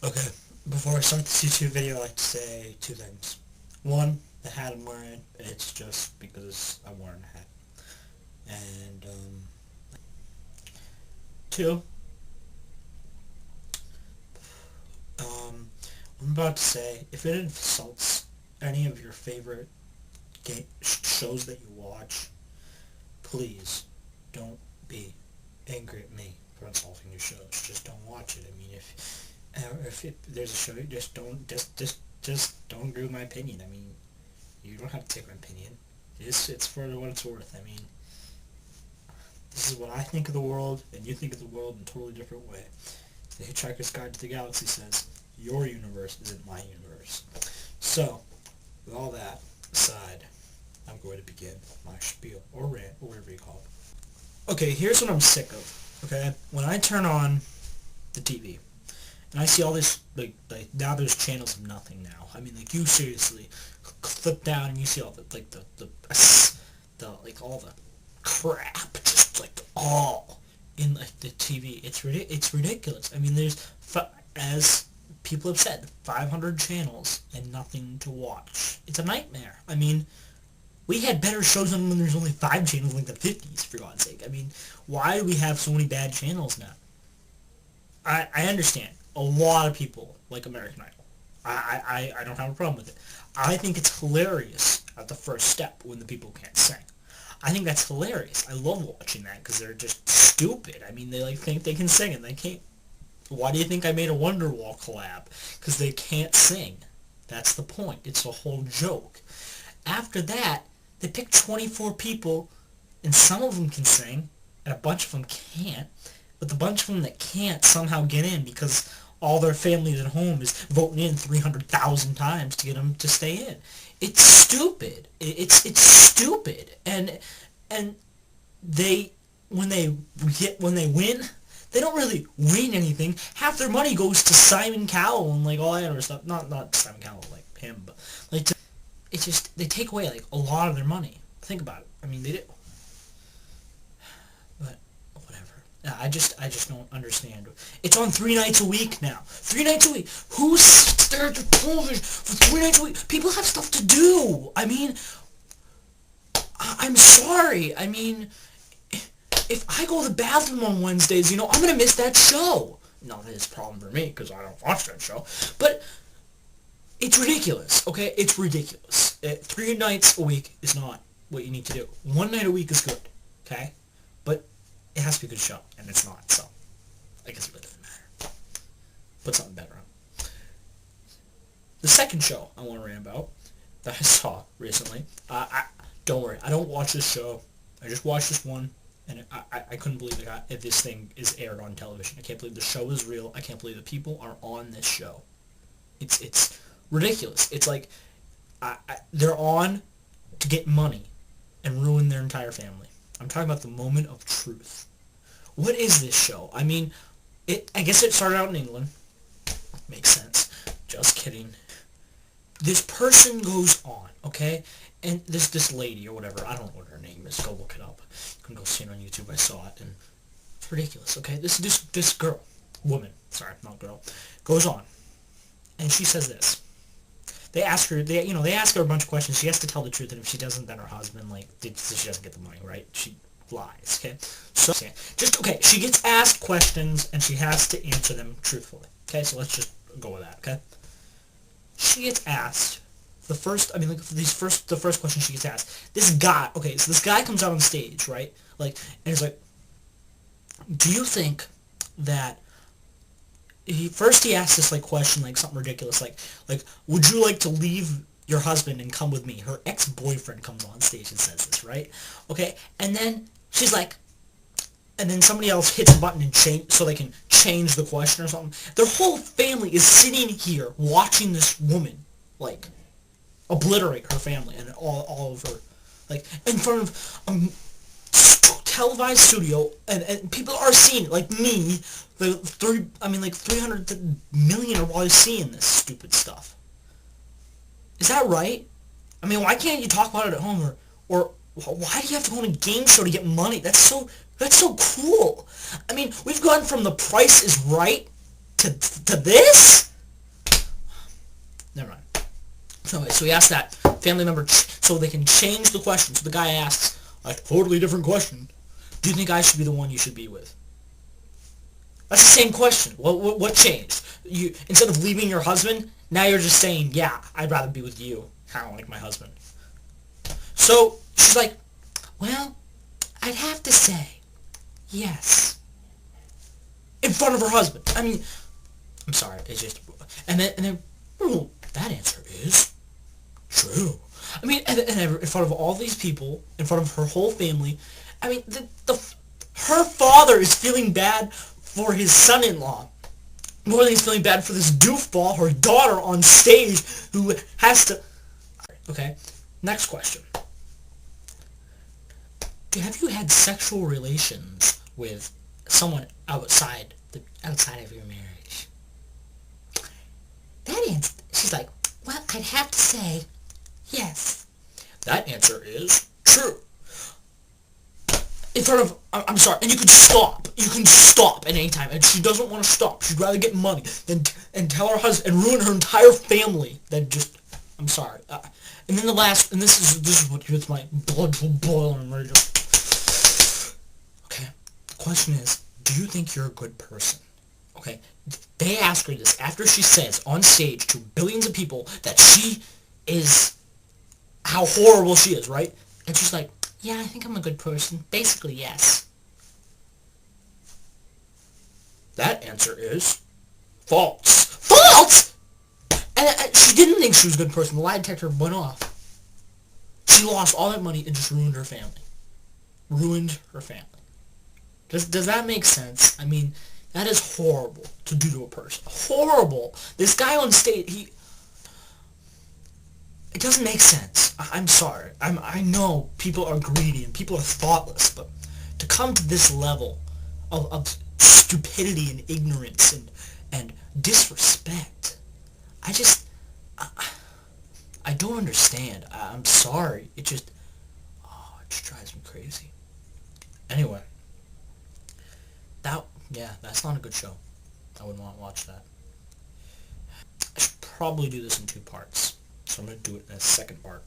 Okay, before I start this YouTube video, I'd like to say two things. One, the hat I'm wearing, it's just because I'm wearing a hat. And, two, I'm about to say, if it insults any of your favorite shows that you watch, please don't be angry at me for insulting your shows. Just don't watch it. I mean, if there's a show, just don't agree with my opinion. I mean, you don't have to take my opinion. It's for what it's worth. I mean, this is what I think of the world, and you think of the world in a totally different way. The Hitchhiker's Guide to the Galaxy says, your universe isn't my universe. So, with all that aside, I'm going to begin my spiel, or rant, or whatever you call it. Okay, here's what I'm sick of, okay? When I turn on the TV, and I see all this, like now there's channels of nothing now. I mean, like, you seriously flip down and you see all the, like, like, all the crap, just, like, all in, like, the TV. It's ridiculous. I mean, there's, as people have said, 500 channels and nothing to watch. It's a nightmare. I mean, we had better shows on when there's only 5 channels like the 50s, for God's sake. I mean, why do we have so many bad channels now? I understand. A lot of people like American Idol. I don't have a problem with it. I think it's hilarious at the first step when the people can't sing. I think that's hilarious. I love watching that because they're just stupid. I mean, they like think they can sing and they can't. Why do you think I made a Wonderwall collab? Because they can't sing. That's the point. It's a whole joke. After that, they pick 24 people, and some of them can sing, and a bunch of them can't. But the bunch of them that can't somehow get in because all their families at home is voting in 300,000 times to get them to stay in. It's stupid. It's stupid. And they when they win, they don't really win anything. Half their money goes to Simon Cowell and like all that other stuff. Not Simon Cowell like him, but like it's just they take away like a lot of their money. Think about it. I mean they do. But whatever. I just don't understand. It's on 3 nights a week now. 3 nights a week. Who sits there at the television for 3 nights a week? People have stuff to do. I mean, I'm sorry. I mean, if I go to the bathroom on Wednesdays, I'm going to miss that show. Not that it's a problem for me, because I don't watch that show. But it's ridiculous, okay? It's ridiculous. 3 nights a week is not what you need to do. 1 night a week is good, okay? But it has to be a good show, and it's not, so I guess it really doesn't matter. Put something better on. The second show I want to rant about that I saw recently, don't worry, I don't watch this show. I just watched this one. And I couldn't believe if this thing is aired on television. I can't believe the show is real. I can't believe the people are on this show. It's ridiculous. It's like they're on to get money and ruin their entire family. I'm talking about the Moment of Truth. What is this show? I mean, I guess it started out in England. Makes sense. Just kidding. This person goes on, okay? And this lady or whatever, I don't know what her name is. Go look it up. You can go see it on YouTube. I saw it, and it's ridiculous. Okay, this girl, woman, sorry, not girl, goes on, and she says this. They ask her, they ask her a bunch of questions. She has to tell the truth, and if she doesn't, then her husband she doesn't get the money, right? She lies. Okay, so she gets asked questions, and she has to answer them truthfully. Okay, so let's just go with that. Okay, she gets asked. The first question she gets asked, this guy comes out on stage, right? Like, and he's like, do you think that, he asks this, like, question, like, something ridiculous, like, would you like to leave your husband and come with me? Her ex-boyfriend comes on stage and says this, right? Okay, and then she's like, and then somebody else hits a button and so they can change the question or something. Their whole family is sitting here watching this woman, like, obliterate her family and all over, like, in front of a televised studio, and people are seeing it, like me, 300 million are probably seeing this stupid stuff. Is that right? I mean, why can't you talk about it at home, or why do you have to go on a game show to get money? That's so cool. I mean, we've gone from The Price is Right to this? Anyway, so he asked that family member so they can change the question. So the guy asks a totally different question. Do you think I should be the one you should be with? That's the same question. What changed? You, instead of leaving your husband, now you're just saying, yeah, I'd rather be with you. I don't like my husband. So she's like, well, I'd have to say yes. In front of her husband. I mean, I'm sorry. It's just, and then, well, that answer is true. I mean, and in front of all these people, in front of her whole family, I mean, her father is feeling bad for his son-in-law more than he's feeling bad for this doofball, her daughter, on stage, who has to... Okay, next question. Have you had sexual relations with someone outside of your marriage? That answer, she's like, well, I'd have to say yes. That answer is true. In front of, I'm sorry, and you can stop. You can stop at any time, and she doesn't want to stop. She'd rather get money and tell her husband and ruin her entire family than just, I'm sorry. And then the last, and this is what gets my blood boiling. I'm ready to... Okay, the question is, do you think you're a good person? Okay, they ask her this after she says on stage to billions of people that she is, how horrible she is, right? And she's like, yeah, I think I'm a good person. Basically, yes. That answer is false. False! And she didn't think she was a good person. The lie detector went off. She lost all that money and just ruined her family. Ruined her family. Does that make sense? I mean, that is horrible to do to a person. Horrible. This guy on stage, it doesn't make sense. I'm sorry. I know people are greedy and people are thoughtless, but to come to this level of stupidity and ignorance and disrespect, I don't understand. I'm sorry. It just drives me crazy. Anyway, that's not a good show. I wouldn't want to watch that. I should probably do this in 2 parts. So I'm going to do it in a second part.